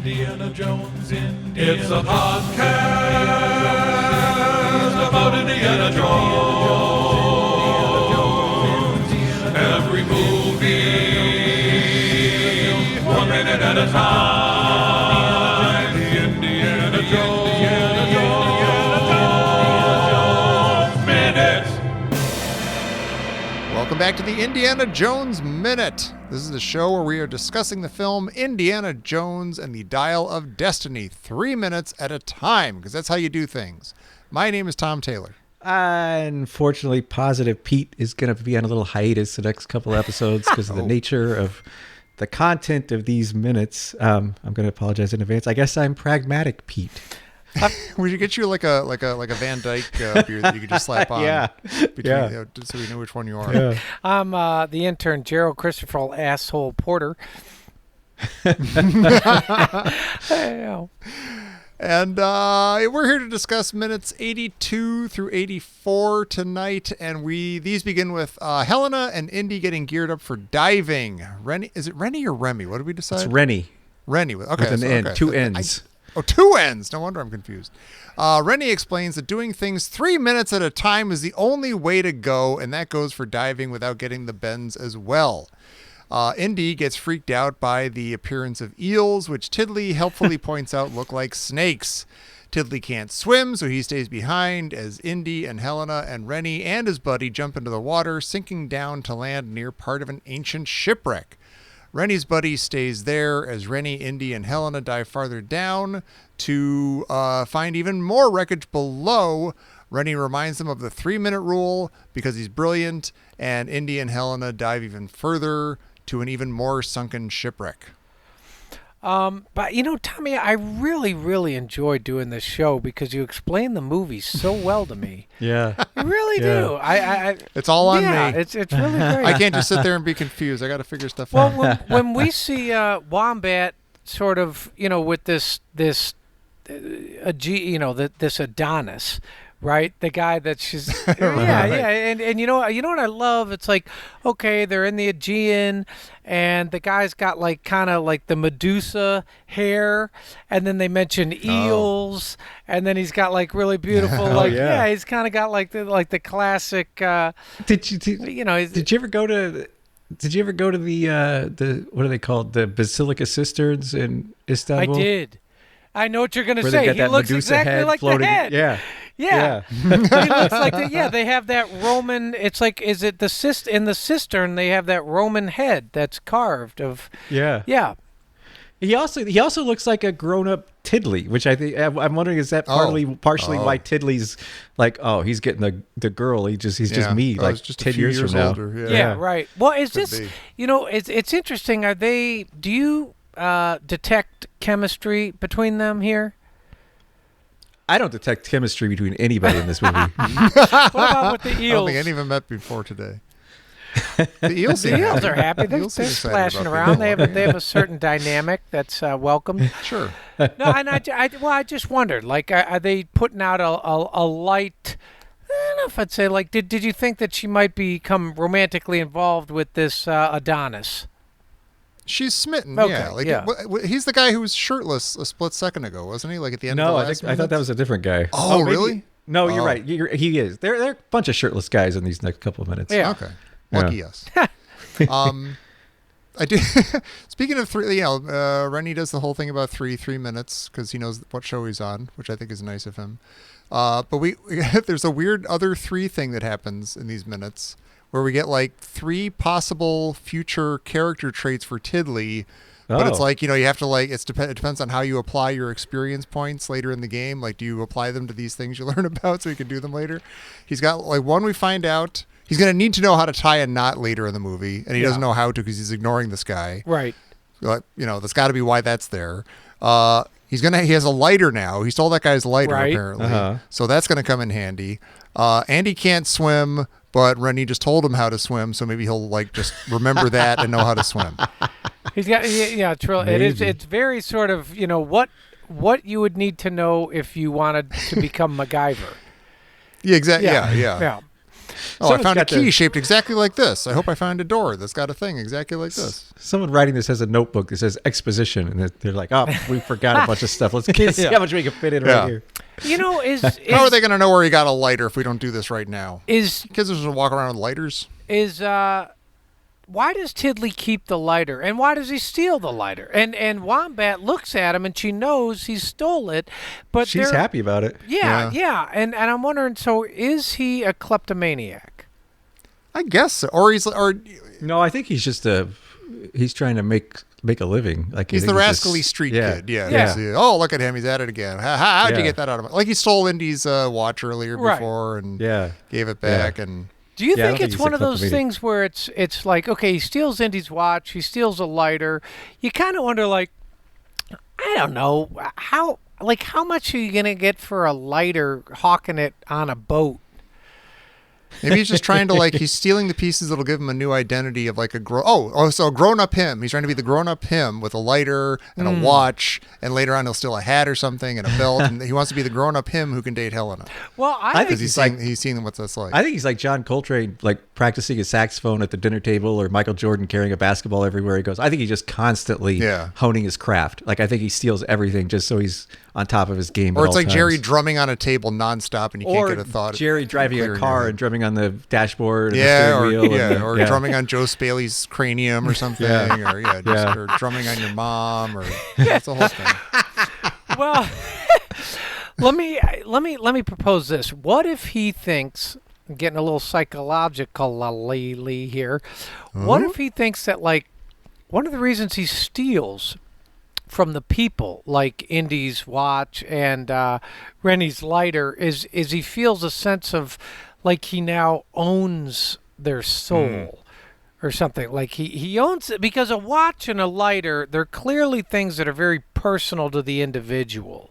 Indiana Jones, It's a podcast about Indiana Jones. Every movie, 1 minute at a time. Indiana Jones Minute. Welcome back to the Indiana Jones Minute. This is the show where we are discussing the film Indiana Jones and the Dial of Destiny, 3 minutes at a time, because that's how you do things. My name is Tom Taylor. Unfortunately, Positive Pete is going to be on a little hiatus the next couple episodes because of the nature of the content of these minutes. I'm going to apologize in advance. I guess I'm Pragmatic Pete. We should get you like a Van Dyke beard that you could just slap on. Yeah. So we know which one you are. Yeah. I'm the intern, Gerald Christopher Asshole Porter. And we're here to discuss minutes 82 through 84 tonight, and these begin with Helena and Indy getting geared up for diving. Rennie, is it Rennie or Remy? What did we decide? It's Rennie. Rennie. Okay, With an N, two N's. Two N's. No wonder I'm confused. Rennie explains that doing things 3 minutes at a time is the only way to go, and that goes for diving without getting the bends as well. Indy gets freaked out by the appearance of eels, which Tiddly helpfully points out look like snakes. Tiddly can't swim, so he stays behind as Indy and Helena and Rennie and his buddy jump into the water, sinking down to land near part of an ancient shipwreck. Rennie's buddy stays there as Rennie, Indy, and Helena dive farther down to find even more wreckage below. Rennie reminds them of the 3-minute rule because he's brilliant, and Indy and Helena dive even further to an even more sunken shipwreck. But, you know, Tommy, I really, really enjoy doing this show because you explain the movies so well to me. Yeah. You really do. It's all on me. It's really great. I can't just sit there and be confused. I got to figure stuff Well, out. when we see Wombat sort of, you know, with this Adonis, right? The guy that she's and you know what I love? It's like, okay, they're in the Aegean and the guy's got like kind of like the Medusa hair, and then they mention eels, and then he's got like really beautiful he's kind of got like the classic Did you ever go to the what are they called? The Basilica Cisterns in Istanbul? I did. I know what you're going to Where say. they got He that looks Medusa exactly head like floating. the head. Yeah. He looks like they have that Roman. It's like, is it in the cistern? They have that Roman head that's carved of. Yeah. Yeah. He also looks like a grown-up Tiddly, which I think I'm wondering, is that partially why Tiddly's like, oh, he's getting the girl. He's just me, like just 10 a few years from now. older. Yeah, right. Well, is Could this? be. You know, it's interesting. Do you detect chemistry between them here? I don't detect chemistry between anybody in this movie. What about with the I eels? don't think any of them met before today. The eels are happy. They're Eels seem excited splashing about around. being They have a certain dynamic that's welcome. Sure. No, and I just wondered, like, are they putting out a light? I don't know if I'd say, like, did you think that she might become romantically involved with this Adonis? She's smitten. Okay, Yeah. Like yeah. He's the guy who was shirtless a split second ago, wasn't he? Like at the end of the No, last I thought that was a different guy. Oh, maybe- really? No, you're Oh. right. He is. There are a bunch of shirtless guys in these next couple of minutes. Yeah. Okay. Lucky us. I do. Speaking of three, Rennie does the whole thing about three minutes because he knows what show he's on, which I think is nice of him. But there's a weird other 3 thing that happens in these minutes where we get like 3 possible future character traits for Tiddly. But it's like, you have to like, it depends on how you apply your experience points later in the game. Like, do you apply them to these things you learn about so you can do them later? He's got like one we find out. He's going to need to know how to tie a knot later in the movie. And he doesn't know how to because he's ignoring this guy. Right. That's got to be why that's there. He has a lighter now. He stole that guy's lighter apparently. Uh-huh. So that's going to come in handy. Andy can't swim, but Rennie just told him how to swim. So maybe he'll like just remember that and know how to swim. He's got it's real. It's very sort of what you would need to know if you wanted to become MacGyver. Yeah, exactly. Yeah. Oh, I Someone's found a got key the- shaped exactly like this. I hope I find a door that's got a thing exactly like this. Someone writing this has a notebook that says exposition, and they're like, "Oh, we forgot a bunch of stuff. Let's see Yeah. how much we can fit in Yeah. right here." You know, How are they going to know where he got a lighter if we don't do this right now? is Kids are just going to walk around with lighters. why does Tiddly keep the lighter, and why does he steal the lighter? And Wombat looks at him, and she knows he stole it, but She's they're- happy about it. Yeah. And I'm wondering, so is he a kleptomaniac? I guess so. Or No, I think he's just he's trying to make a living. Like he's I the think rascally just- street yeah. kid. Yeah. Yeah. he's, oh, look at him. He's at it again. How'd you Yeah. get that out of it? Like he stole Indy's watch earlier Right. before and Yeah. gave it back. And Do you Yeah, I don't think think it's he's one a of those kleptomaniac. things where it's like, okay, he steals Indy's watch, he steals a lighter. You kind of wonder, like, I don't know, how much are you gonna get for a lighter hawking it on a boat? maybe he's just trying to he's stealing the pieces that'll give him a new identity of like a so a grown up him. He's trying to be the grown up him with a lighter and a watch, and later on he'll steal a hat or something and a belt, and he wants to be the grown up him who can date Helena Well, I think think because he's seen what that's like. I think he's like John Coltrane, like practicing his saxophone at the dinner table, or Michael Jordan carrying a basketball everywhere he goes. I think he's just constantly honing his craft. Like I think he steals everything just so he's on top of his game. Or at it's all like Jerry times. drumming on a table nonstop, and you or can't get a thought. Jerry driving clear a in car your head. and drumming on the dashboard, and Yeah, the or steering wheel, or drumming on Joe Spaley's cranium or something, Yeah. or drumming on your mom, or that's the whole thing. well, let me propose this. What if he thinks, getting a little psychological here, what if he thinks that like one of the reasons he steals from the people like Indy's watch and Rennie's lighter is he feels a sense of like he now owns their soul or something, like he owns it, because a watch and a lighter, they're clearly things that are very personal to the individual.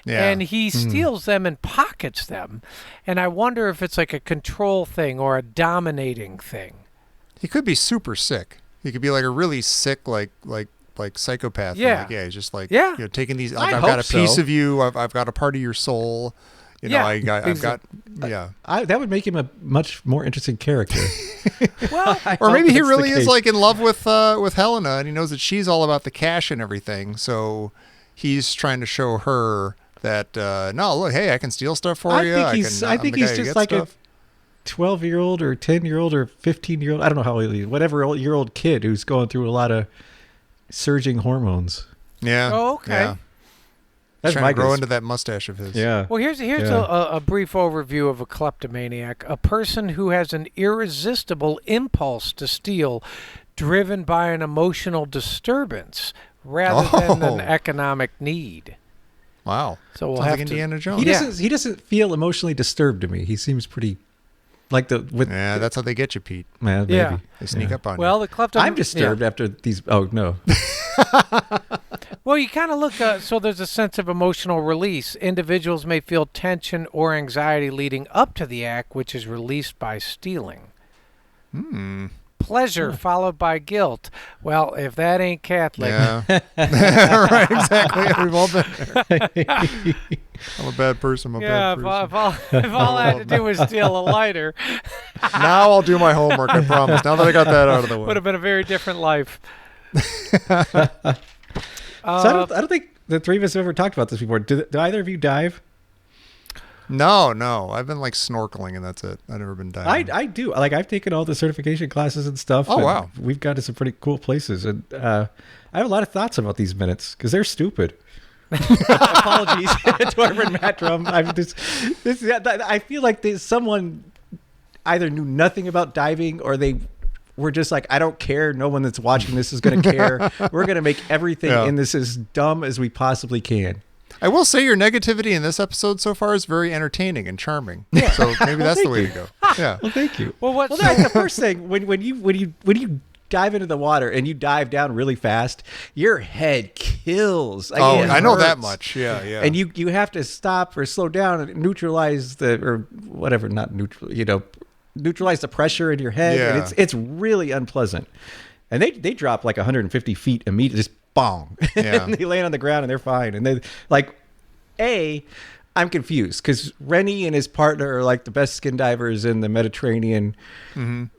Yeah. And he steals them and pockets them, and I wonder if it's like a control thing or a dominating thing. He could be super sick. He could be like a really sick, like psychopath. Yeah. Like, he's just like Yeah. taking these. I I've got a hope piece so. of you. I've got a part of your soul. I've got. Yeah. that would make him a much more interesting character. Well, Or maybe he that's the really is case. like in love with Helena, and he knows that she's all about the cash and everything. So he's trying to show her that no, look, hey, I can steal stuff for you. I think he's just like a 12-year-old or 10-year-old or 15-year-old. I don't know how old he is. Whatever year old kid who's going through a lot of surging hormones. yeah. Oh, okay. Yeah. That's Trying my to grow guess. into that mustache of his. Yeah. Well, here's Yeah. a brief overview of a kleptomaniac: a person who has an irresistible impulse to steal, driven by an emotional disturbance rather than an Oh. economic need. Wow. So we'll Sounds have like to. Indiana Jones. He doesn't feel emotionally disturbed to me. He seems pretty like Yeah, that's how they get you, Pete. maybe. Yeah. They sneak up on Well, the kleptomaniac. I'm disturbed after these. Oh no. Well, you kind of look, so there's a sense of emotional release. Individuals may feel tension or anxiety leading up to the act, which is released by stealing. Pleasure followed by guilt. Well, if that ain't Catholic. Yeah. Right, exactly. We've all been there. I'm a bad person. I'm a Yeah, bad if, person. if all I had to do was steal a lighter, Now I'll do my homework, I promise. Now that I got that out of the way. would have been a very different life. So I don't think the three of us have ever talked about this before. Do either of you dive? No. I've been like snorkeling and that's it. I've never been diving. I do. Like I've taken all the certification classes and stuff. Oh, and wow. We've got to some pretty cool places, and I have a lot of thoughts about these minutes because they're stupid. Apologies to our friend Matt Drum. I feel like someone either knew nothing about diving or they were just like, I don't care. No one that's watching this is going to care. We're going to make everything Yeah. in this as dumb as we possibly can. I will say your negativity in this episode so far is very entertaining and charming. So maybe that's the way to go. Yeah. Well, thank you. Well, That's the first thing when you dive into the water and you dive down really fast, your head kills. Like, Oh, it I know that hurts. much. Yeah. And you have to stop or slow down and neutralize neutralize the pressure in your head. Yeah. And it's really unpleasant. And they drop like 150 feet immediately, just bong. Yeah. And they land on the ground and they're fine. And they like, I'm confused because Rennie and his partner are like the best skin divers in the Mediterranean.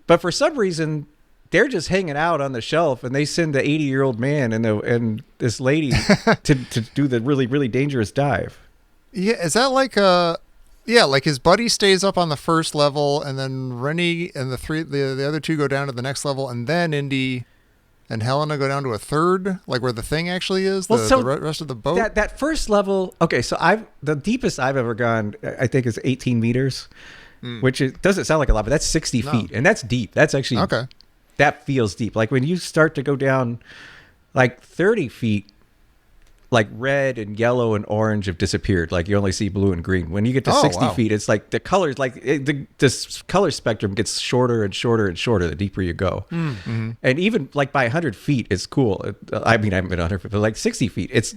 But for some reason, they're just hanging out on the shelf, and they send the 80-year-old man and this lady to do the really, really dangerous dive. Yeah, is that like a... Yeah, like his buddy stays up on the first level, and then Rennie and the other two go down to the next level, and then Indy and Helena go down to a third, like where the thing actually is, the rest of the boat. That first level. Okay, so the deepest I've ever gone, I think, is 18 meters, which doesn't sound like a lot, but that's 60 feet, and that's deep. That's actually Okay. That feels deep. Like when you start to go down, like 30 feet. Like red and yellow and orange have disappeared. Like you only see blue and green. When you get to 60 feet, it's like the colors, like this color spectrum gets shorter and shorter and shorter the deeper you go. And even like by 100 feet, it's cool. I mean, I haven't been 100 feet, but like 60 feet,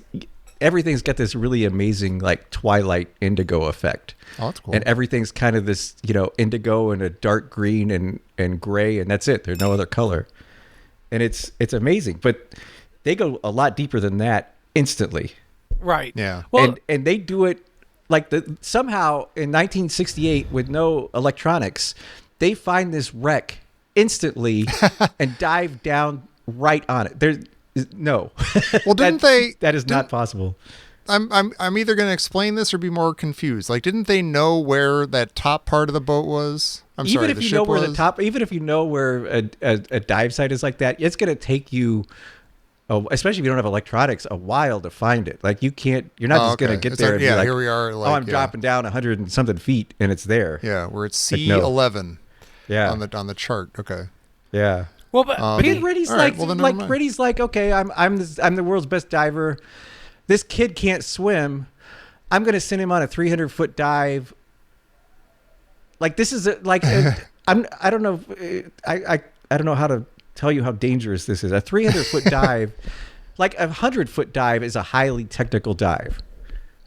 everything's got this really amazing like twilight indigo effect. Oh, that's cool. And everything's kind of this, indigo and a dark green and gray, and that's it. There's no other color. And it's amazing. But they go a lot deeper than that. Instantly. Right. Yeah. Well, and they do it like somehow in 1968 with no electronics, they find this wreck instantly and dive down right on it. There's no. Well, that is not possible. I'm either going to explain this or be more confused. Like, didn't they know where that top part of the boat was? Even if you know where a dive site is like that, it's going to take you. Oh, especially if you don't have electronics, a while to find it. Like you're not just going to get there and be like, here we are. Like, I'm dropping down 100 and something feet and it's there. Yeah, we're at C11. Yeah. On the chart. Okay. Yeah. well, but Reddy's Reddy's like, okay, I'm the world's best diver. This kid can't swim. I'm going to send him on a 300-foot dive. Like this is I don't know. I don't know how to tell you how dangerous this is. A 300-foot dive, like a 100-foot dive is a highly technical dive.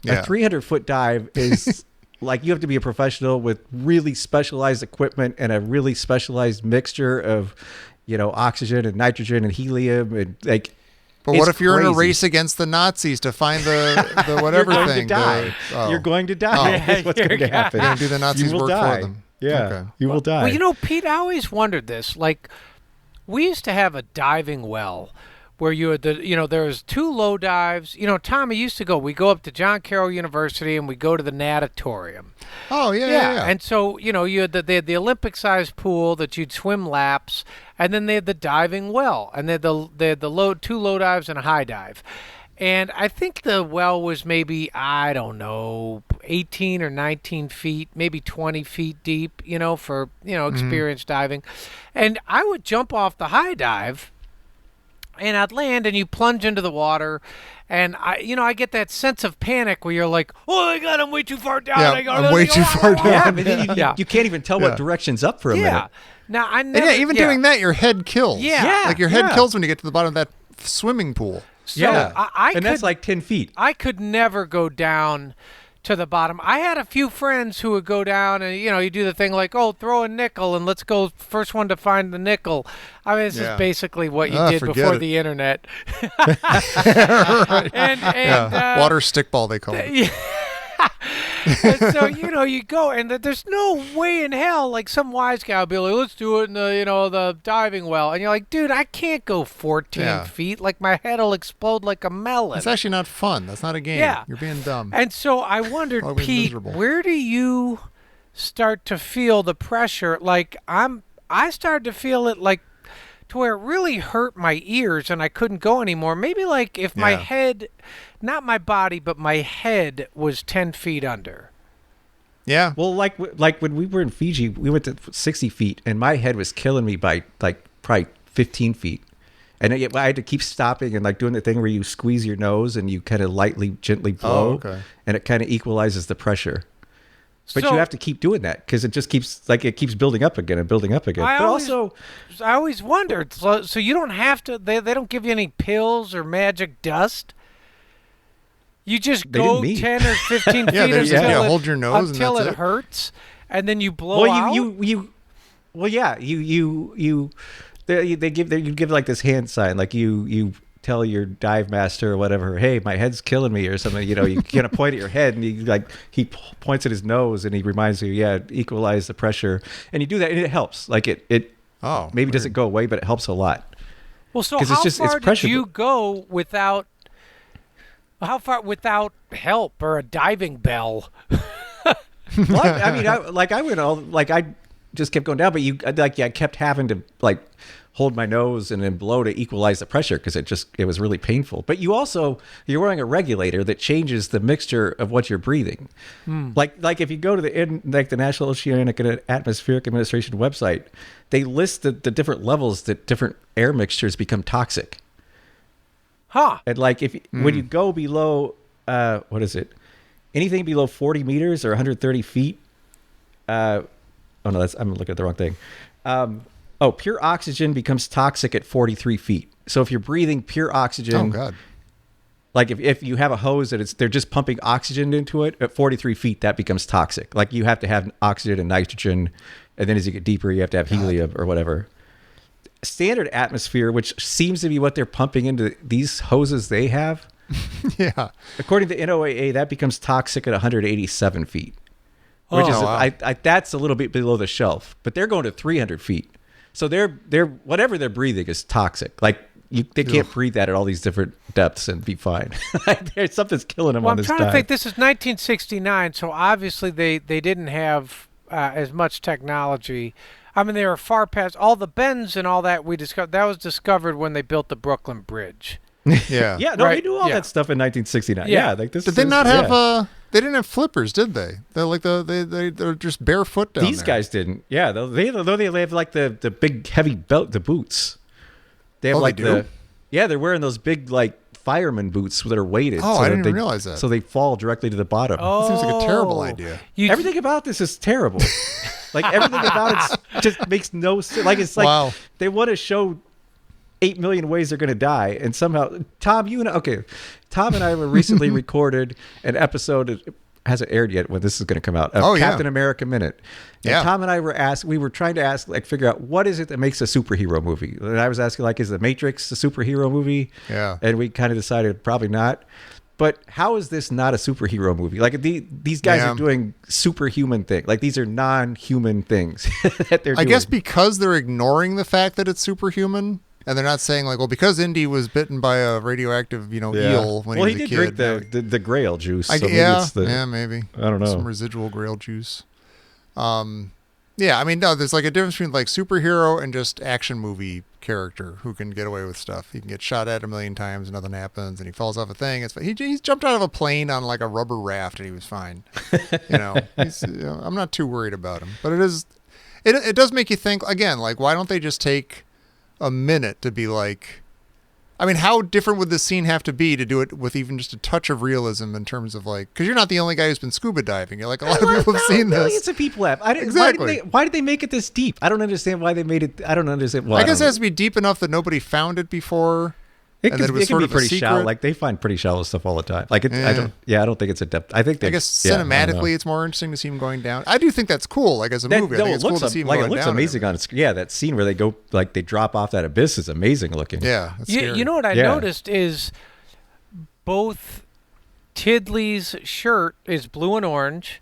Yeah. A 300-foot dive is like you have to be a professional with really specialized equipment and a really specialized mixture of, oxygen and nitrogen and helium and like. But what if you're in a race against the Nazis to find the whatever You're going thing? to die. You're going to die. That's what's going to happen. You're going to do the Nazis' work for them. Yeah, okay. You will die. Well, Pete, I always wondered this. Like, we used to have a diving well where you had there was 2 low dives. Tommy used to go. We go up to John Carroll University and we go to the natatorium. Oh yeah. And so you had they had the Olympic-sized pool that you'd swim laps, and then they had the diving well, and they had the 2 low dives and a high dive. And I think the well was maybe, I don't know, 18 or 19 feet, maybe 20 feet deep, for, experienced diving. And I would jump off the high dive and I'd land and you plunge into the water. And I get that sense of panic where you're like, oh my God, I'm way too far down. Yeah, I'm way too far down. Yeah, but then you can't even tell what direction's up for a minute. Now, I never, doing that, your head kills. Yeah. Like your head kills when you get to the bottom of that swimming pool. So that's like 10 feet. I could never go down to the bottom. I had a few friends who would go down and, you do the thing like, throw a nickel and let's go first one to find the nickel. I mean, this is basically what you did before the internet. Water stickball, they call it. And so, you go and there's no way in hell, like some wise guy will be like, let's do it in the diving well. And you're like, dude, I can't go 14 feet. Like my head will explode like a melon. It's actually not fun. That's not a game. Yeah. You're being dumb. And so I wondered, Pete, miserable. where do you start to feel the pressure? Like I started to feel it like to where it really hurt my ears and I couldn't go anymore. Maybe like if my head, not my body, but my head was 10 feet under. Yeah. Well, like when we were in Fiji, we went to 60 feet and my head was killing me by like probably 15 feet. And I had to keep stopping and like doing the thing where you squeeze your nose and you kind of gently blow. And it kind of equalizes the pressure. But you have to keep doing that because it just keeps building up again and building up again. I always wondered. So you don't have to. They don't give you any pills or magic dust. You just go 10 or 15 feet until hold your nose until and it that's hurts, and then you blow out. You give like this hand sign, like you tell your dive master or whatever, hey, my head's killing me or something, you kind of point at your head, and he points at his nose and he reminds you, equalize the pressure, and you do that and it helps. Like it maybe doesn't go away, but it helps a lot. Well, so 'Cause how it's far did pressure. you go without help or a diving bell? Well, I went I just kept going down, but I kept having to hold my nose and then blow to equalize the pressure because it was really painful. But you're wearing a regulator that changes the mixture of what you're breathing. Like if you go to the National Oceanic and Atmospheric Administration website, they list the different levels that different air mixtures become toxic. Huh. And when you go below, what is it? Anything below 40 meters or 130 feet. I'm looking at the wrong thing. Pure oxygen becomes toxic at 43 feet. So if you're breathing pure oxygen, Oh God. like if you have a hose that they're just pumping oxygen into it at 43 feet, that becomes toxic. Like you have to have oxygen and nitrogen, and then as you get deeper, you have to have helium or whatever. Standard atmosphere, which seems to be what they're pumping into these hoses they have, Yeah. according to NOAA, that becomes toxic at 187 feet, which is wow. that's a little bit below the shelf. But they're going to 300 feet, so they're whatever they're breathing is toxic. Like they can't breathe that at all these different depths and be fine. Something's killing them Well, on I'm this trying dive. to think. This is 1969, so obviously they didn't have as much technology. I mean, they were far past all the bends and all that we discovered. That was discovered when they built the Brooklyn Bridge. Yeah. Yeah, no, Right, they knew all yeah. that stuff in 1969. Yeah. Yeah, like this. Did they is- not yeah. have they didn't have flippers, did they? They're just barefoot down These there. guys didn't. Yeah, though they have like the big heavy belt, the boots. They have Oh, they like do? they're wearing those big like fireman boots that are weighted. Oh, I that didn't even they- realize that. So they fall directly to the bottom. Oh, Seems like a terrible idea. Everything about this is terrible. Like everything about it just makes no sense. Like it's like Wow. they want to show 8 million ways they're going to die, and somehow Tom and I were recently recorded an episode. It hasn't aired yet when this is going to come out. Of Oh, yeah. Captain America Minute. And Yeah. Tom and I we were trying to figure out what is it that makes a superhero movie. And I was asking is The Matrix a superhero movie? Yeah. And we kind of decided probably not. But how is this not a superhero movie? Like these guys Yeah. are doing superhuman things. Like these are non-human things that they're I doing. guess because they're ignoring the fact that it's superhuman, and they're not saying because Indy was bitten by a radioactive, eel when well, he was he a did kid. drink the Grail juice. I, So maybe yeah, it's the, yeah, maybe. I don't know. Some residual Grail juice. Yeah, I mean, no, there's like a difference between like superhero and just action movie character who can get away with stuff. He can get shot at a million times and nothing happens, and he falls off a thing. He's jumped out of a plane on like a rubber raft and he was fine. I'm not too worried about him, but it does make you think again. Like, why don't they just take a minute to be like? I mean, how different would this scene have to be to do it with even just a touch of realism in terms of because you're not the only guy who's been scuba diving. You're like a lot of people have seen Millions this. of people have. Exactly. Why did they make it this deep? I don't understand why they made it. I don't understand why. I guess it has to be deep enough that nobody found it before. It and can, that it was it can sort be of a pretty shallow. secret. Like they find pretty shallow stuff all the time. Like Yeah. I don't think it's a depth. I think I guess I don't know. cinematically, it's more interesting to see him going down. I do think that's cool. Like as a That, movie, I no, think it it's cool looks to see him like going it looks down and amazing on screen. Yeah, that scene where they go they drop off that abyss is amazing looking. Yeah, that's scary. You know what I Yeah. noticed is both Tidley's shirt is blue and orange.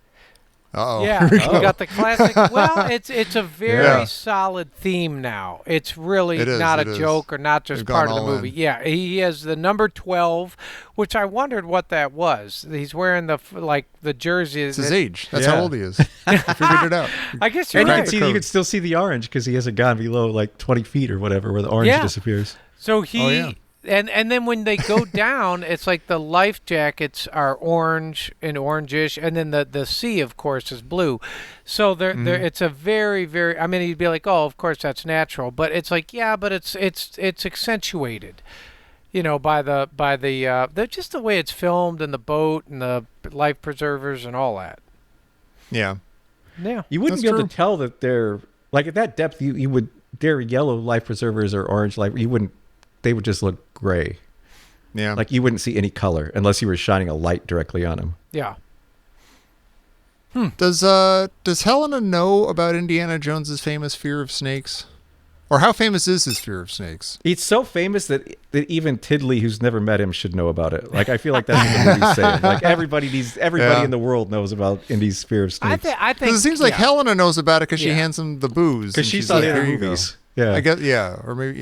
Uh-oh. Yeah, Here we you go. got the classic. Well, it's a very Yeah. solid theme now. It's really It is, not it a is. joke or not just They've gone part of the all movie. in. Yeah, he has the number 12, which I wondered what that was. He's wearing the jersey. It's his age. That's Yeah. how old he is. I figured it out. I guess you're And you right. can code. you can still see the orange because he hasn't gone below like 20 feet or whatever, where the orange Yeah. disappears. So he Oh, yeah. and then when they go down, it's like the life jackets are orange and orangish, and then the sea, of course, is blue. So they're it's a very, very. I mean, you'd be like, oh, of course that's natural, but it's like, yeah, but it's accentuated, by the just the way it's filmed and the boat and the life preservers and all that. Yeah. Yeah. You wouldn't That's be able true. to tell that they're like at that depth. You would they're yellow life preservers or orange life. You wouldn't. They would just look gray. Yeah. Like you wouldn't see any color unless you were shining a light directly on them. Yeah. Does Helena know about Indiana Jones's famous fear of snakes? Or how famous is his fear of snakes? It's so famous that even Tiddly, who's never met him, should know about it. Like, I feel like that's what the movie's saying. Like, everybody Yeah. in the world knows about Indy's fear of snakes. I think Because it seems like yeah. Helena knows about it because she Yeah. hands him the booze. Because and she she's saw like, the other "Here you go." movies. Yeah. I guess, yeah. Or maybe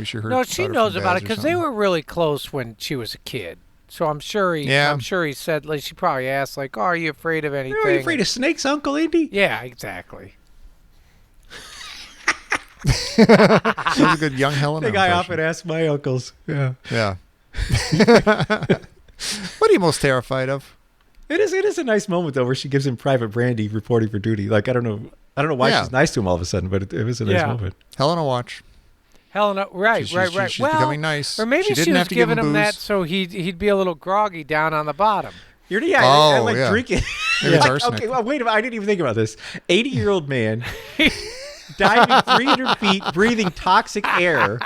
she heard No, about she it knows from about it dads or because they something. were really close when she was a kid. So I'm sure he said, like, she probably asked, like, oh, are you afraid of anything? Are you afraid of snakes, Uncle Indy? Yeah, exactly. That was a good young Helena The guy impression. often asks my uncles. Yeah. Yeah. What are you most terrified of? It is a nice moment though where she gives him Private Brandy reporting for duty. Like I don't know why Yeah. she's nice to him all of a sudden, but it was a nice Yeah. moment. Helena Watch. Helena, right. She's becoming nice. Or maybe She she, didn't was have to give giving him him that booze. so he'd be a little groggy down on the bottom. I Oh, like yeah. drinking. Maybe it's Like, arsenic. okay, well, wait a minute. I didn't even think about this. 80-year-old man diving 300 feet, breathing toxic air,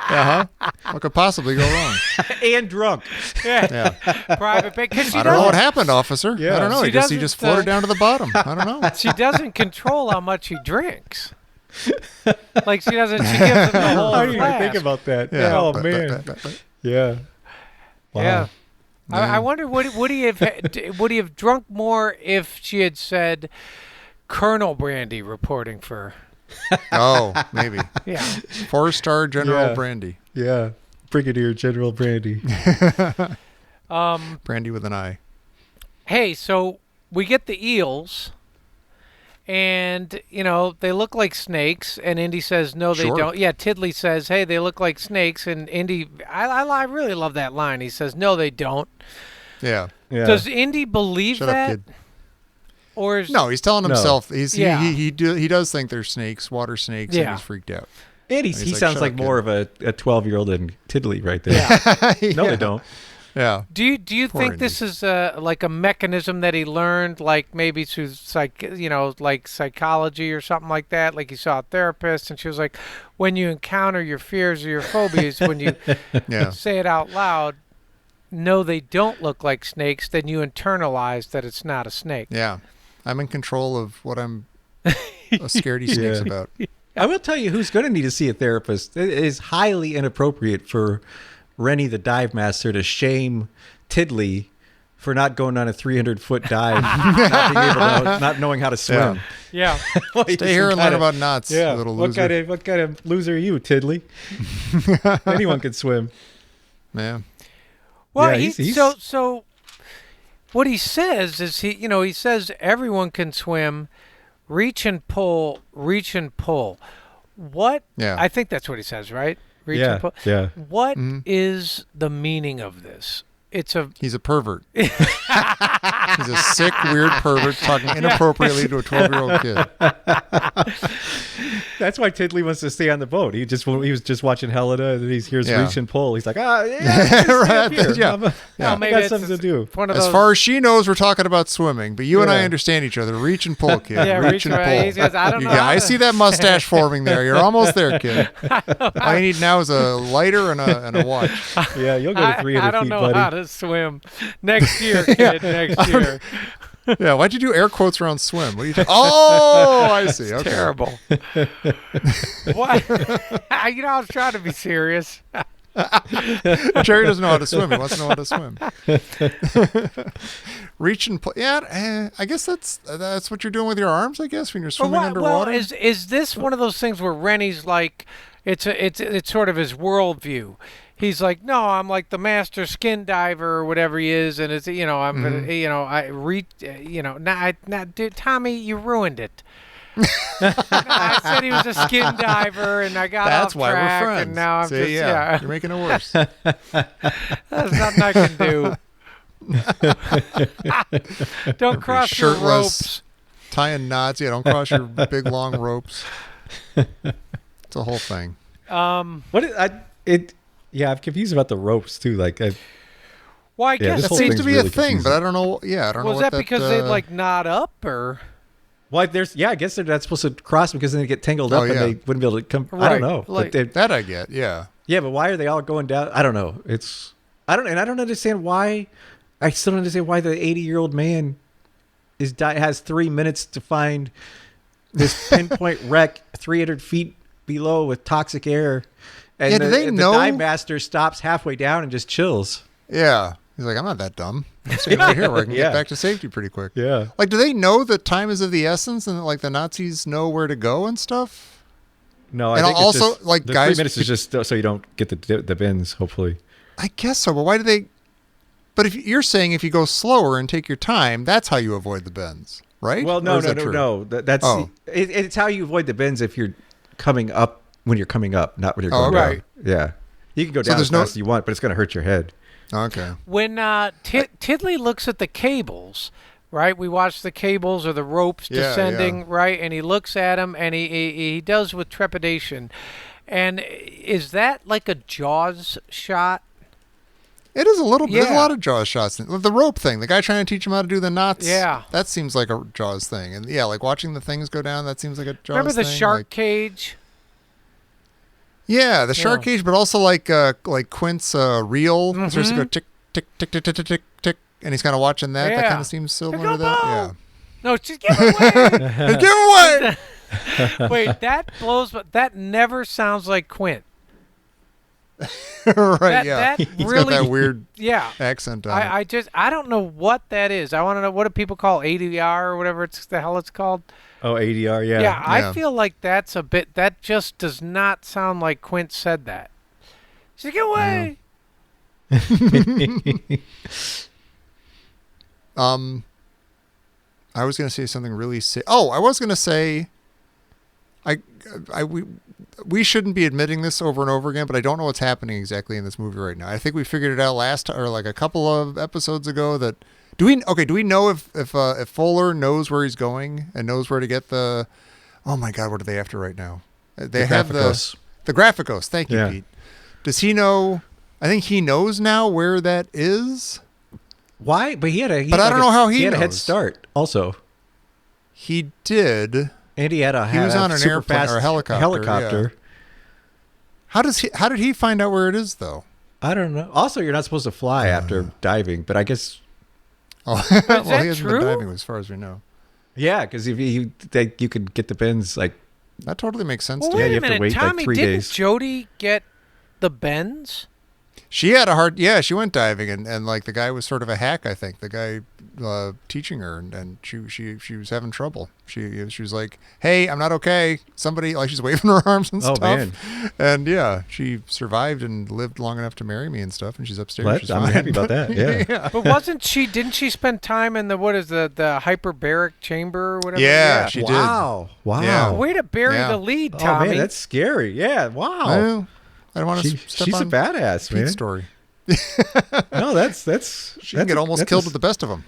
What could possibly go wrong? and drunk. Yeah. Private because I don't know what happened, officer. Yeah. I don't know. She He just doesn't, floated down to the bottom. I don't know. she doesn't control how much he drinks. Like she doesn't. She gives him the whole I didn't even flask. think about that. Yeah. Oh man. Yeah. Wow. Yeah. I wonder would he have drunk more if she had said Colonel Brandy reporting for. Oh, maybe. Yeah. 4-star General Yeah. Brandy. Yeah. Brigadier General Brandy. Brandy with an I. Hey, so we get the eels, and they look like snakes. And Indy says, "No, they Sure. don't." Yeah, Tiddly says, "Hey, they look like snakes." And Indy, I really love that line. He says, "No, they don't." Yeah. Yeah. Does Indy believe Shut that, up, kid. or is No, he's telling No. himself. Yeah. He does think they're snakes, water snakes, and Yeah. he's freaked out. And He's he like, sounds "Shut like up, more of a 12-year-old than Tiddly right there. No, Yeah. they don't. Yeah. Do you Poor think Indy. this is like a mechanism that he learned, like maybe through like psychology or something like that? Like he saw a therapist, and she was like, when you encounter your fears or your phobias, when you Yeah. say it out loud, no, they don't look like snakes, then you internalize that it's not a snake. Yeah. I'm in control of what I'm scaredy snakes Yeah. about. I will tell you who's going to need to see a therapist. It is highly inappropriate for Rennie the dive master to shame Tiddly for not going on a 300-foot dive, not knowing how to swim. Yeah. Stay here and learn about knots, Yeah. little What loser. kind of loser are you, Tiddly? Anyone can swim. Yeah. Well, Yeah, he's- so what he says is he says everyone can swim, reach and pull. What? Yeah. I think that's what he says, right? Reach Yeah, and pull. yeah. What is the meaning of this? It's a He's a pervert. He's a sick, weird pervert talking inappropriately to a 12-year-old kid. That's why Tiddly wants to stay on the boat. He was just watching Helena, and he hears Yeah. reach and pull. He's like, yeah, Right, here. yeah. I'm a- Yeah. I maybe got it's something to do. one of As those. far as she knows, we're talking about swimming, but you and I Yeah. understand each other. Reach and pull, kid. Yeah, reach reach and and- pull. he says, "I don't know Yeah, how I to-" see that mustache forming there. You're almost there, kid. All you need now is a lighter and a watch. Yeah, you'll go to 300 I don't feet, know buddy. how to swim. Next year, kid. Next year. Yeah, why'd you do air quotes around swim? What are you talking? Oh, I see. Okay. Terrible. What? I was trying to be serious. Jerry doesn't know how to swim. He wants to know how to swim. Reach and pull. Yeah, I guess that's what you're doing with your arms. I guess when you're swimming underwater. Well, is this one of those things where Rennie's like, it's sort of his worldview. He's like, no, I'm like the master skin diver or whatever he is, and it's I'm gonna I reach dude, Tommy, you ruined it. I said he was a skin diver, and I got That's off why track, we're friends. and now I'm See, just you're making it worse. There's nothing I can do. Don't cross your shirtless. ropes. Tying knots. Yeah, don't cross your big long ropes. It's a whole thing. What yeah, I'm confused about the ropes too. Like, Well, I Yeah, guess this That whole seems thing's to be really a thing, but confusing. I don't know. Yeah, I don't know was what that because they uh, like knot up or? well, I guess they're not supposed to cross because then they get tangled up Oh, and yeah. they wouldn't be able to come. I Right, don't know. like- But that I get. Yeah. yeah, but why are they all going down? I don't know. I don't understand why. I still don't understand why the 80-year-old man has 3 minutes to find this pinpoint wreck 300 feet below with toxic air. And Yeah, do they the know- dive master stops halfway down and just chills. Yeah. He's like, I'm not that dumb. I'm staying right here where I can Yeah. get back to safety pretty quick. Yeah. Like, do they know that time is of the essence and like the Nazis know where to go and stuff? No, I And think also, it's just, like, the guys- 3 minutes is just so you don't get the bins, hopefully. I guess so, but why do they? But if you're saying if you go slower and take your time, that's how you avoid the bends, right? Well, Or no, is no, that no, true? no. That's Oh. it's how you avoid the bends if you're coming up when you're coming up, not when you're Oh, going okay. down. Yeah, you can go So down there's as no- fast as you want, but it's going to hurt your head. Okay. When Tiddly looks at the cables, right? We watch the cables or the ropes Yeah, descending, yeah. right? And he looks at them, and he does with trepidation. And is that like a Jaws shot? It is a little bit. There's a Yeah. lot of Jaws shots. The rope thing, the guy trying to teach him how to do the knots. Yeah. That seems like a Jaws thing. And yeah, like watching the things go down, that seems like a Jaws Remember the thing. shark Like, cage? yeah, the shark Yeah. cage, but also like Quint's reel. It's just go Mhm. tick, tick, tick, tick, tick, tick, tick, tick. And he's kind of watching that. That Yeah. kind of seems similar Go to that. Bo! No, just give it away. Yeah. Hey, give away! Wait, that blows. But that never sounds like Quint. Right, That, yeah. that He's really, got that weird yeah. accent on it. I don't know what that is. I want to know what do people call ADR or whatever the hell it's called. Oh, ADR, yeah. Yeah, I Yeah. feel like that's a bit. That just does not sound like Quint said that. She's like, get away. I was gonna say something really I was gonna say we shouldn't be admitting this over and over again, but I don't know what's happening exactly in this movie right now. I think we figured it out or like a couple of episodes ago that do we know if Fuller knows where he's going and knows where to get the oh my god, what are they after right now? They have Graphicos. the Graphicos. Thank you, Yeah. Pete. Does he know? I think he knows now where that is. Why? But he had a. But I don't know how he had a head knows. start. Also, He did. and he had a. He was on an super airplane fast or a helicopter, Helicopter. How did he find out where it is though? I don't know. Also, you're not supposed to fly after diving, but I guess Oh, well, that he hasn't true? been diving as far as we know. yeah, because if you could get the bends like That totally makes sense Well, to Yeah, me. wait you a have to minute, wait, like, Tommy. 3 didn't days. Jody get the bends? She had a hard, she went diving and like the guy was sort of a hack, I think. The guy teaching her and she was having trouble. She was like, "Hey, I'm not okay." Somebody like she's waving her arms and Oh, stuff. man. And yeah, she survived and lived long enough to marry me and stuff. And she's upstairs. What? She's I'm fine. happy about that, yeah. But didn't she spend time in the hyperbaric chamber or whatever? Yeah, she did. Wow. Yeah. Way to bury Yeah. the lead, Oh Tommy. man, that's scary. Yeah. Wow. Well, I don't want to step She's a on badass, man. Pete's story. No, that's She can get almost killed with the best of them.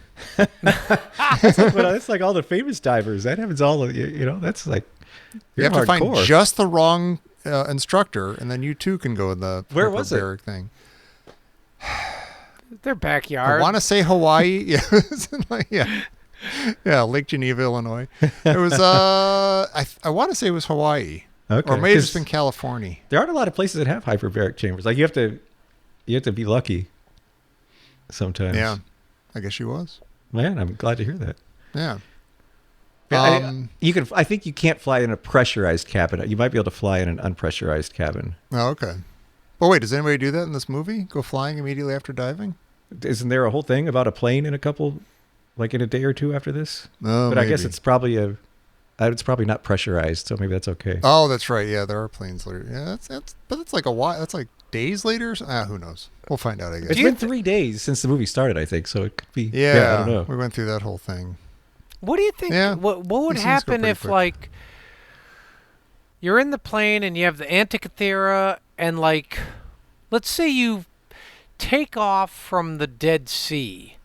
That's like all the famous divers. That happens all. That's like You you're have to find hardcore. just the wrong instructor, and then you too can go in the Where was it? hyperbaric thing. Their I backyard. want to say Hawaii. Yeah, yeah, Lake Geneva, Illinois. It was. I want to say it was Hawaii, Okay, or maybe it's 'cause been California. There aren't a lot of places that have hyperbaric chambers. Like you have to be lucky. Sometimes. Yeah, I guess she was. Man, I'm glad to hear that. Yeah. Yeah, I think you can't fly in a pressurized cabin. You might be able to fly in an unpressurized cabin. Oh, okay. But wait, does anybody do that in this movie? Go flying immediately after diving? Isn't there a whole thing about a plane in in a day or two after this? No, But I guess maybe. it's probably not pressurized, so maybe that's okay. Oh, that's right. Yeah, there are planes later. Yeah, but that's like a while. That's like days later. Who knows? We'll find out. I guess. It's been 3 days since the movie started, I think, so it could be. Yeah, I don't know. we went through that whole thing. What do you think? Yeah, What would these things go happen pretty if quick. like you're in the plane and you have the Antikythera and like, let's say you take off from the Dead Sea,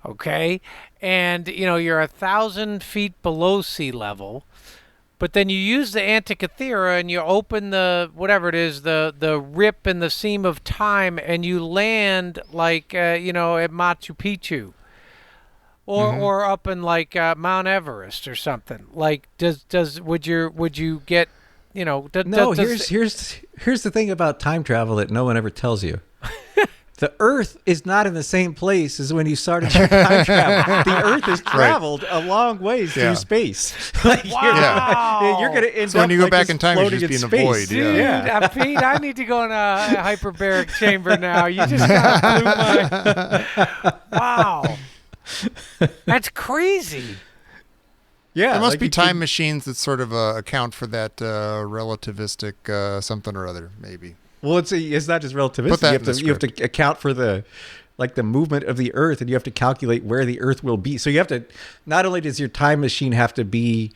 okay, and you're 1,000 feet below sea level, but then you use the Antikythera and you open the whatever it is, the rip in the seam of time, and you land like at Machu Picchu. Or up in like Mount Everest or something. Like would you get No, here's the thing about time travel that no one ever tells you. the Earth is not in the same place as when you started your time travel. The Earth has traveled a long ways Yeah. through space. Like, Wow. you're going to end So up when you go like back just in time, you're floating just in being a space. void, yeah. Dude, Pete, I need to go in a hyperbaric chamber now. You just got blew my. Wow, that's crazy. Yeah, There must like be you time can- machines that sort of account for that relativistic something or other, maybe. Well, it's not just relativistic. Put that You in have the to you have to account for the movement of the Earth, and you have to calculate where the Earth will be. So you have to, not only does your time machine have to be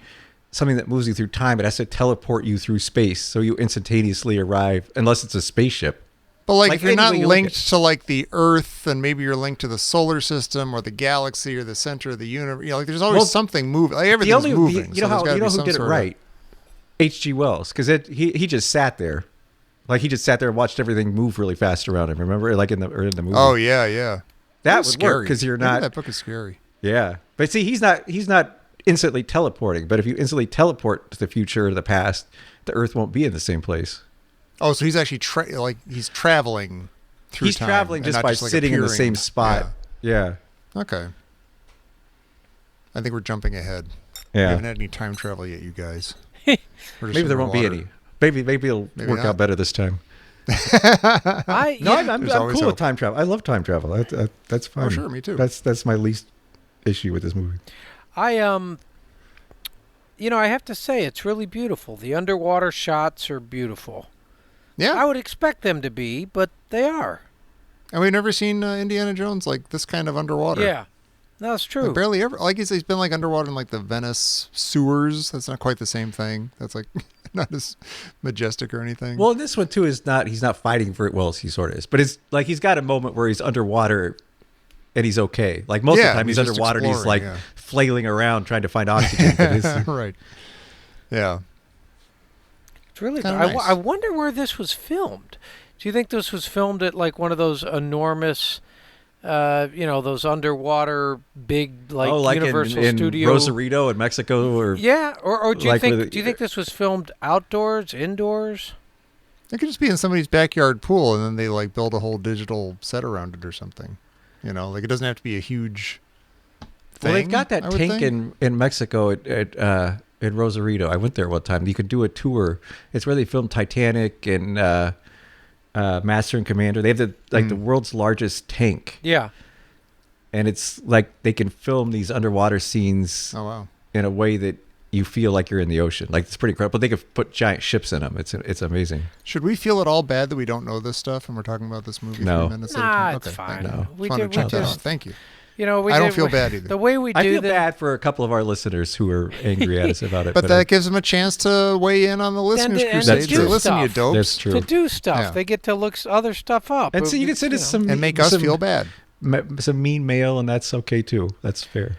something that moves you through time, it has to teleport you through space, so you instantaneously arrive, unless it's a spaceship. But like, Like, if you're not any way you look linked to like the Earth, and maybe you're linked to the solar system or the galaxy or the center of the universe, like there's always Well, something moving. Like everything's moving. You know so there's gotta be who some did it sort of- right? H.G. Wells, because he just sat there, like he just sat there and watched everything move really fast around him. Remember, like in the movie. Oh yeah, yeah. that was would work scary because you're Maybe not. That book is scary. Yeah, but see, he's not instantly teleporting. But if you instantly teleport to the future or the past, the Earth won't be in the same place. Oh, so he's actually he's traveling through He's time traveling and just not by like, sitting in the appearing. same spot. Yeah, Yeah. Okay. I think we're jumping ahead. We yeah. haven't had any time travel yet, you guys. We're just Maybe there won't be underwater. any. Maybe it'll Maybe work not. out better this time. No, I'm There's cool always with hope. time travel. I love time travel. That's fine. Oh, sure, me too. That's my least issue with this movie. I I have to say it's really beautiful. The underwater shots are beautiful. Yeah. I would expect them to be, but they are. And we've never seen Indiana Jones like this kind of underwater. Yeah, that's true. Like, barely ever. Like he's been like underwater in like the Venice sewers. That's not quite the same thing. That's like not as majestic or anything. Well, this one too is not. He's not fighting for it. Well, he sort of is, but it's like he's got a moment where he's underwater, and he's okay. Like most of Yeah, the time, he's he's just underwater and he's like exploring, yeah. flailing around trying to find oxygen. But his- right. Yeah. It's really. Kinda I, nice. I wonder where this was filmed. Do you think this was filmed at like one of those enormous, those underwater big like, like Universal in Studio? Rosarito in Mexico, or Yeah, or do you like think with- do you think this was filmed outdoors, indoors? It could just be in somebody's backyard pool, and then they like build a whole digital set around it or something. You know, like it doesn't have to be a huge thing. Well, they've got I that would tank think. in Mexico in Rosarito. I went there one time. You could do a tour. It's where they filmed Titanic and Master and Commander. They have the world's largest tank, Yeah. and it's like they can film these underwater scenes Oh wow. in a way that you feel like you're in the ocean. Like it's pretty incredible. But they could put giant ships in them. It's amazing. Should we feel at all bad that we don't know this stuff and we're talking about this movie No. 3 minutes at a Nah, time? it's Okay, fine. thank you. No. We Just wanted did- to we check that just- out. Thank you. You know, I don't feel bad either. The way we do I feel this, bad for a couple of our listeners who are angry at us about it. But that gives them a chance to weigh in on the listeners' and crusade. do Say, listen, you stuff. dopes, That's true. to do stuff. Yeah. They get to look other stuff up. And so you can send us some and make us some- feel bad. some mean mail, and that's okay too. That's fair.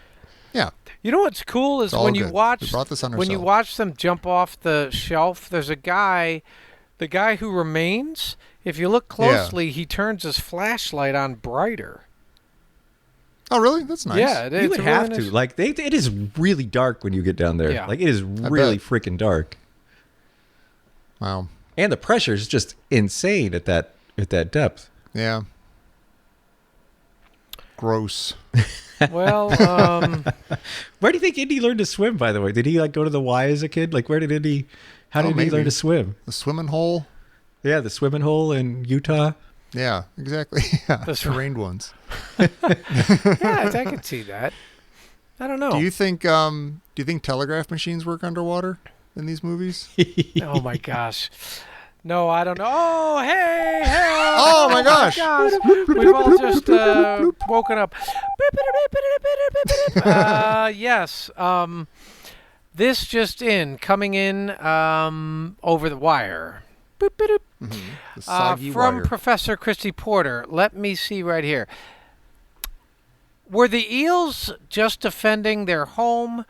Yeah. You know what's cool is It's all when you good. watch We brought this on when you ourselves. watch them jump off the shelf. There's a guy, the guy who remains. If you look closely, he turns his flashlight on brighter. Oh, really? That's nice. Yeah, You it's would a have really to. nice- Like it is really dark when you get down there. Yeah. Like it is really bet. freaking dark, Wow. and the pressure is just insane at that depth. Yeah. Gross. Well, Where do you think Indy learned to swim? By the way, did he like go to the Y as a kid? Like where did Indy? How Oh, did he learn maybe. to swim? The swimming hole. Yeah, the swimming hole in Utah. Yeah, exactly. Yeah, The sw- terrained ones. yeah, I could see that. I don't know. Do you think telegraph machines work underwater in these movies? Oh my gosh. No, I don't know. Oh, hey, hey. Oh, my gosh. We've all just woken up. Yes. This just coming in over the wire. The soggy From wire. Professor Christy Porter. Let me see right here. Were the eels just defending their home,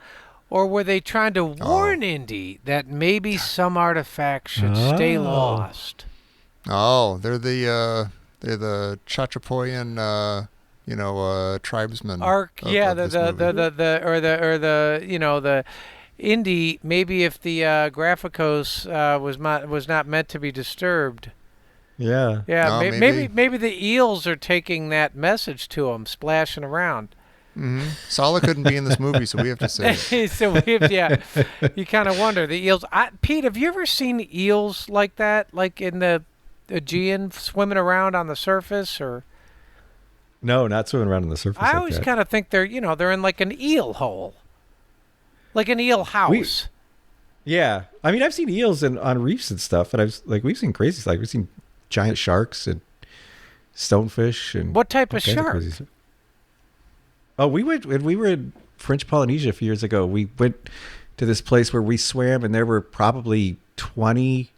or were they trying to warn Indy that maybe some artifact should stay Oh. lost? Oh, they're the Chachapoyan, tribesmen. Arc, of- yeah, of the this the the Indy. Maybe if the Graphicos was not meant to be disturbed. Yeah. Yeah, Oh, maybe the eels are taking that message to him, splashing around. Sala couldn't be in this movie, so we have to say it. So you kind of wonder the eels. Pete, have you ever seen eels like that, like in the Aegean, swimming around on the surface? Or No, not swimming around on the surface. I like always that. kind of think they're in like an eel hole, like an eel house. Yeah, I mean, I've seen eels on reefs and stuff, and we've seen crazy stuff. We've seen giant sharks and stonefish and What type all of kinds shark? crazy stuff. Oh, we were in French Polynesia a few years ago. We went to this place where we swam, and there were probably 20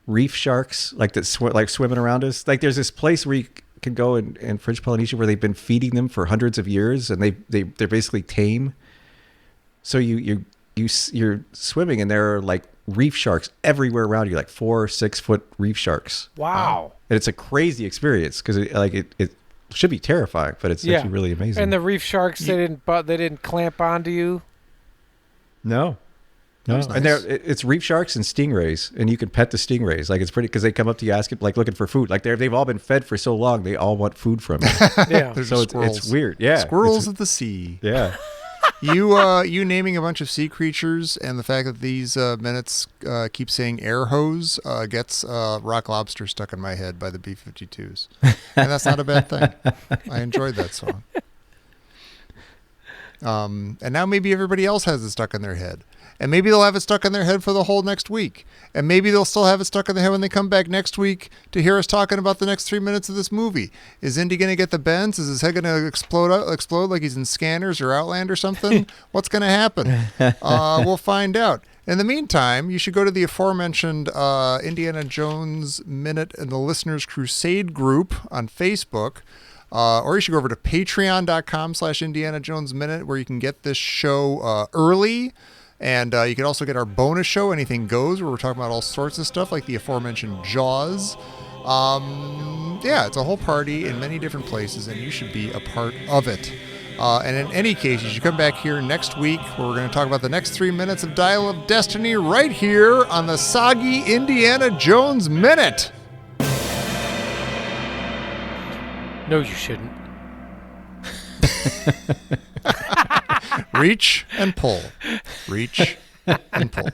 reef sharks like that swimming around us. Like there's this place where you can go in French Polynesia where they've been feeding them for hundreds of years, and they're basically tame. So you're swimming, and there are like reef sharks everywhere around you, like 4 or 6 foot reef sharks. Wow. And it's a crazy experience because it should be terrifying, but it's actually really amazing. And the reef sharks, they didn't clamp onto you. No. was And nice. it's reef sharks and stingrays, and you can pet the stingrays. Like it's pretty because they come up to you asking, like looking for food. Like they've all been fed for so long, they all want food from you. Yeah. They're So just squirrels. it's weird. Yeah, Squirrels it's- of the sea. Yeah. You naming a bunch of sea creatures and the fact that these minutes keep saying air hose gets Rock Lobster stuck in my head by the B-52s. And that's not a bad thing. I enjoyed that song. And now maybe everybody else has it stuck in their head. And maybe they'll have it stuck in their head for the whole next week. And maybe they'll still have it stuck in their head when they come back next week to hear us talking about the next 3 minutes of this movie. Is Indy going to get the bends? Is his head going to explode like he's in Scanners or Outland or something? What's going to happen? We'll find out. In the meantime, you should go to the aforementioned Indiana Jones Minute and the Listeners Crusade group on Facebook. Or you should go over to patreon.com/Indiana Jones Minute, where you can get this show early. And you can also get our bonus show, Anything Goes, where we're talking about all sorts of stuff like the aforementioned Jaws. Yeah, it's a whole party in many different places, and you should be a part of it. And in any case, you should come back here next week where we're going to talk about the next 3 minutes of Dial of Destiny right here on the Soggy Indiana Jones Minute. No, you shouldn't. Reach and pull. Reach and pull.